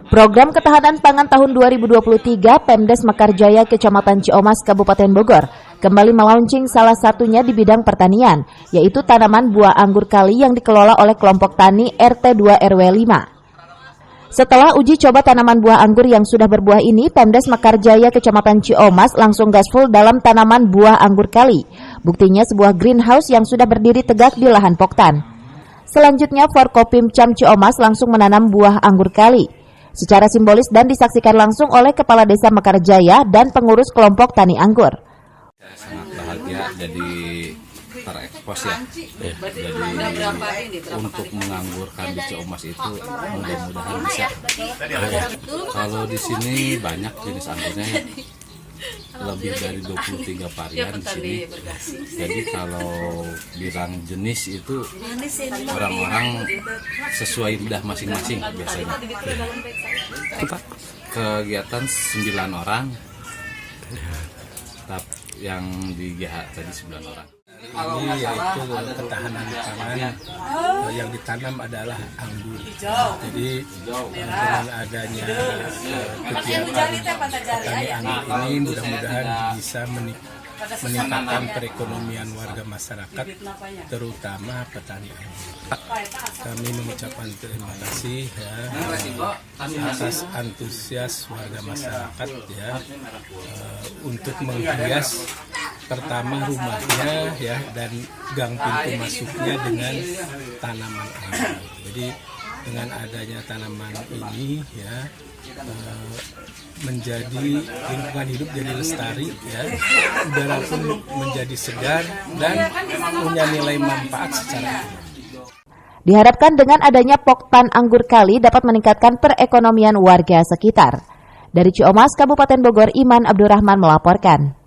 Program Ketahanan Pangan tahun 2023 Pemdes Mekarjaya Kecamatan Ciomas Kabupaten Bogor kembali melaunching salah satunya di bidang pertanian, yaitu tanaman buah anggur kali yang dikelola oleh kelompok tani RT 2 RW 5. Setelah uji coba tanaman buah anggur yang sudah berbuah ini, Pemdes Mekarjaya Kecamatan Ciomas langsung gaspol dalam tanaman buah anggur kali. Buktinya sebuah greenhouse yang sudah berdiri tegak di lahan Poktan. Selanjutnya, Forkopimcam Ciomas langsung menanam buah anggur kali secara simbolis dan disaksikan langsung oleh Kepala Desa Mekarjaya dan pengurus kelompok tani anggur. Saya sangat bahagia jadi terekspos ya. Jadi untuk menganggurkan di Ciomas itu mudah-mudahan bisa. Kalau di sini banyak jenis anggurnya ya. Lebih dari 23 varian di sini. Jadi kalau bilang jenis itu orang-orang sesuai lidah masing-masing biasanya. Kegiatan 9 orang, yang di GH tadi 9 orang. Ini yaitu ketahanan pangan yang ditanam adalah anggur. Jadi dengan adanya kegiatan petani anggur ini mudah-mudahan bisa meningkatkan perekonomian warga masyarakat, terutama petani anggur. Kami mengucapkan terima kasih ya, atas antusias warga masyarakat ya, untuk menghias pertama rumahnya ya dan gang pintu masuknya dengan tanaman anggur. Jadi dengan adanya tanaman ini ya menjadi lingkungan hidup jadi lestari ya, udara pun menjadi segar dan punya nilai manfaat secara ekonomi. Diharapkan dengan adanya Poktan anggur kali dapat meningkatkan perekonomian warga sekitar. Dari Ciomas, Kabupaten Bogor, Iman Abdurrahman melaporkan.